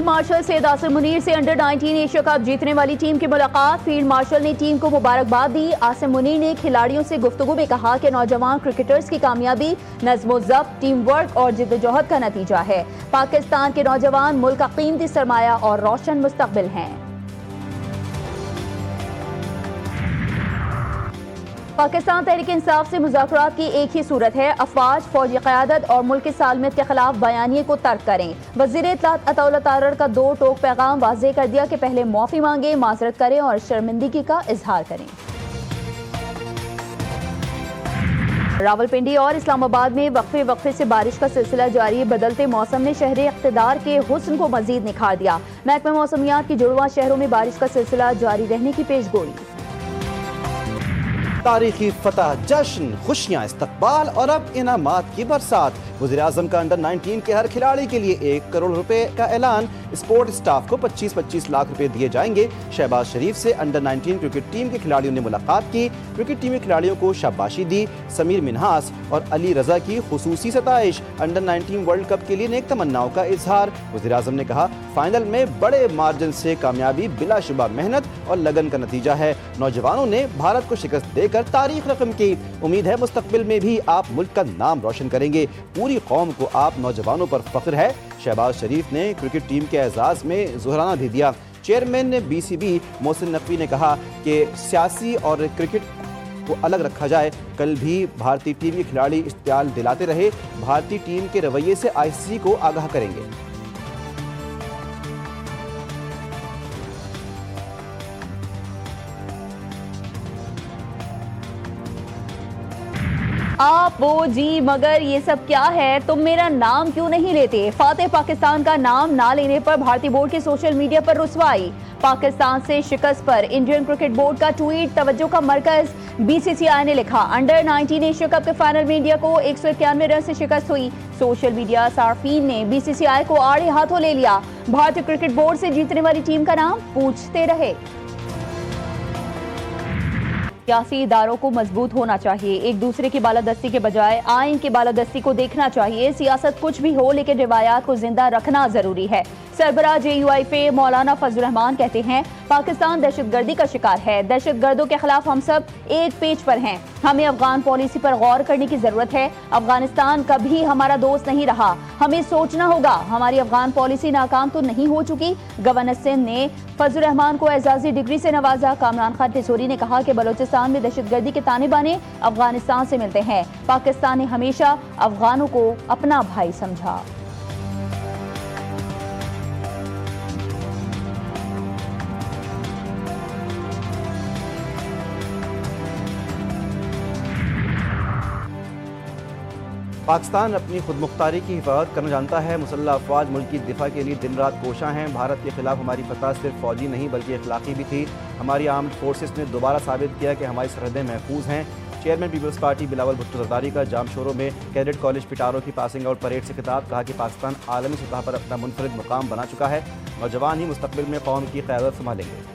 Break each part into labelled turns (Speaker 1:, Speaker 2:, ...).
Speaker 1: Martial سید آصم منیر سے under 19 Asia cup جیتنے والی ٹیم کی ملاقات۔ فیلڈ مارشل نے ٹیم کو مبارکباد دی۔ آصم منیر نے کھلاڑیوں سے گفتگو میں کہا کہ نوجوان کرکٹرز کی کامیابی نظم و ضبط، ٹیم ورک اور جدوجہد کا نتیجہ ہے۔ پاکستان کے نوجوان ملک کا قیمتی سرمایہ اور روشن مستقبل ہیں۔ پاکستان تحریک انصاف سے مذاکرات کی ایک ہی صورت ہے، افواج، فوجی قیادت اور ملک کی سالمیت کے خلاف بیانیے کو ترک کریں۔ وزیر اطلاعات عطا اللہ تارڑ کا دو ٹوک پیغام واضح کر دیا کہ پہلے معافی مانگیں، معذرت کریں اور شرمندگی کا اظہار کریں۔ راولپنڈی اور اسلام آباد میں وقفے سے بارش کا سلسلہ جاری۔ بدلتے موسم نے شہر اقتدار کے حسن کو مزید نکھار دیا۔ محکمہ موسمیات کی جڑواں شہروں میں بارش کا سلسلہ جاری رہنے کی پیش گوئی۔
Speaker 2: تاریخی فتح، جشن، خوشیاں، استقبال اور اب انعامات کی برسات۔ وزیر اعظم کا انڈر 19 کے ہر کھلاڑی کے لیے 1 کروڑ روپے کا اعلان۔ اسپورٹ اسٹاف کو 25 لاکھ روپے دیے جائیں گے۔ شہباز شریف سے انڈر 19 کرکٹ ٹیم کے کھلاڑیوں نے ملاقات کی۔ کرکٹ ٹیم کے کھلاڑیوں کو شاباشی دی۔ سمیر منہاس اور علی رضا کی خصوصی ستائش۔ انڈر 19 ورلڈ کپ کے لیے نیک تمناؤں کا اظہار۔ وزیر اعظم نے کہا فائنل میں بڑے مارجن سے کامیابی بلا شبہ محنت اور لگن کا نتیجہ ہے۔ نوجوانوں نے بھارت کو شکست دے کر تاریخ رقم کی۔ امید ہے مستقبل میں بھی آپ ملک کا نام روشن کریں گے۔ پوری قوم کو آپ نوجوانوں پر فخر ہے۔ شہباز شریف نے کرکٹ ٹیم کے اعزاز میں ظہرانہ بھی دیا۔ Chairman B C B Mohsin Naqvi نے کہا کہ سیاسی اور کرکٹ کو الگ رکھا جائے۔ کل بھی بھارتی ٹیم کے کھلاڑی اشتعال دلاتے رہے۔ بھارتی ٹیم کے رویے سے آئی سی سی کو آگاہ کریں گے۔
Speaker 1: آپ وہ جی مگر یہ سب کیا ہے، تم میرا نام کیوں نہیں لیتے؟ فاتح پاکستان کا نام نہ لینے پر بھارتی بورڈ کی سوشل میڈیا پر رسوائی۔ پاکستان سے شکست پر انڈین کرکٹ بورڈ کا ٹویٹ۔ توجہ کا مرکز بی سی سی آئی نے لکھا انڈر 19 ایشیا کپ کے فائنل میں انڈیا کو 191 رن سے شکست ہوئی۔ سوشل میڈیا صارفین نے بی سی سی آئی کو آڑے ہاتھوں لے لیا۔ بھارتی کرکٹ بورڈ سے جیتنے والی ٹیم کا نام پوچھتے رہے۔ سیاسی اداروں کو مضبوط ہونا چاہیے، ایک دوسرے کی بالادستی کے بجائے آئین کی بالادستی کو دیکھنا چاہیے۔ سیاست کچھ بھی ہو لیکن روایات کو زندہ رکھنا ضروری ہے۔ سربراہ جے یو آئی فے مولانا فضل الرحمان کہتے ہیں پاکستان دہشت گردی کا شکار ہے۔ دہشت گردوں کے خلاف ہم سب ایک پیج پر ہیں۔ ہمیں افغان پالیسی پر غور کرنے کی ضرورت ہے۔ افغانستان کبھی ہمارا دوست نہیں رہا، ہمیں سوچنا ہوگا ہماری افغان پالیسی ناکام تو نہیں ہو چکی۔ گورنر سندھ نے فضل الرحمان کو اعزازی ڈگری سے نوازا۔ کامران خان ٹیسوری نے کہا کہ بلوچستان میں دہشت گردی کے تانے بانے افغانستان سے ملتے ہیں۔ پاکستان نے ہمیشہ افغانوں کو اپنا بھائی سمجھا۔
Speaker 2: پاکستان اپنی خود مختاری کی حفاظت کرنا جانتا ہے۔ مسلح افواج ملک کی دفاع کے لیے دن رات کوشاں ہیں۔ بھارت کے خلاف ہماری فتح صرف فوجی نہیں بلکہ اخلاقی بھی تھی۔ ہماری آرمڈ فورسز نے دوبارہ ثابت کیا کہ ہماری سرحدیں محفوظ ہیں۔ چیئرمین پیپلز پارٹی بلاول بھٹو زرداری کا جام شوروں میں کیڈٹ کالج پٹارو کی پاسنگ آؤٹ پریڈ سے خطاب۔ کہا کہ پاکستان عالمی سطح پر اپنا منفرد مقام بنا چکا ہے۔ نوجوان ہی مستقبل میں قوم کی قیادت سنبھالیں گے۔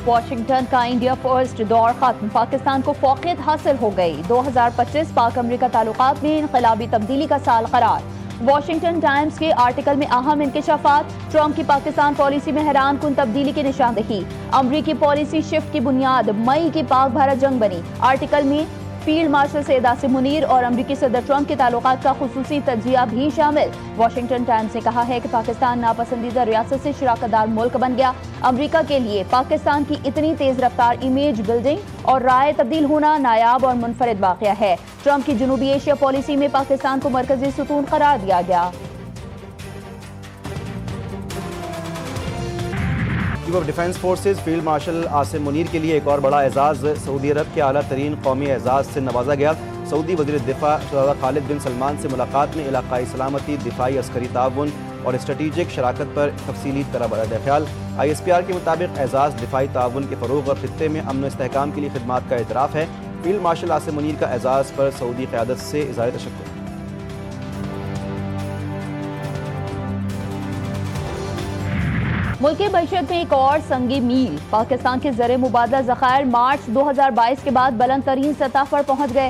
Speaker 1: واشنگٹن کا انڈیا فرسٹ دور ختم، پاکستان کو فوقیت حاصل ہو گئی۔ 2025 پاک امریکہ تعلقات میں انقلابی تبدیلی کا سال قرار۔ واشنگٹن ٹائمز کے آرٹیکل میں اہم انکشافات۔ ٹرمپ کی پاکستان پالیسی میں حیران کن تبدیلی کی نشاندہی۔ امریکی پالیسی شفٹ کی بنیاد مئی کی پاک بھارت جنگ بنی۔ آرٹیکل میں فیلڈ مارشل سید آصم منیر اور امریکی صدر ٹرمپ کے تعلقات کا خصوصی تجزیہ بھی شامل۔ واشنگٹن ٹائمز نے کہا ہے کہ پاکستان ناپسندیدہ ریاست سے شراکت دار ملک بن گیا۔ امریکہ کے لیے پاکستان کی اتنی تیز رفتار امیج بلڈنگ اور رائے تبدیل ہونا نایاب اور منفرد واقعہ ہے۔ ٹرمپ کی جنوبی ایشیا پالیسی میں پاکستان کو مرکزی ستون قرار دیا گیا۔
Speaker 2: Chief of defence forces field marshal Asim Munir کے لیے ایک اور بڑا اعزاز۔ سعودی عرب کے اعلیٰ ترین قومی اعزاز سے نوازا گیا۔ سعودی وزیر دفاع شہزادہ خالد بن سلمان سے ملاقات میں علاقائی سلامتی، دفاعی عسکری تعاون اور اسٹریٹجک شراکت پر تفصیلی تبادلہ خیال۔ آئی ایس پی آر کے مطابق اعزاز دفاعی تعاون کے فروغ اور خطے میں امن و استحکام کے لیے خدمات کا اعتراف ہے۔ فیلڈ مارشل آصم منیر کا اعزاز پر سعودی قیادت سے اظہار تشکر۔
Speaker 1: ملک کی معیشت میں ایک اور سنگی میل۔ پاکستان کے زر مبادلہ ذخائر مارچ 2022 کے بعد بلند ترین سطح پر پہنچ گئے۔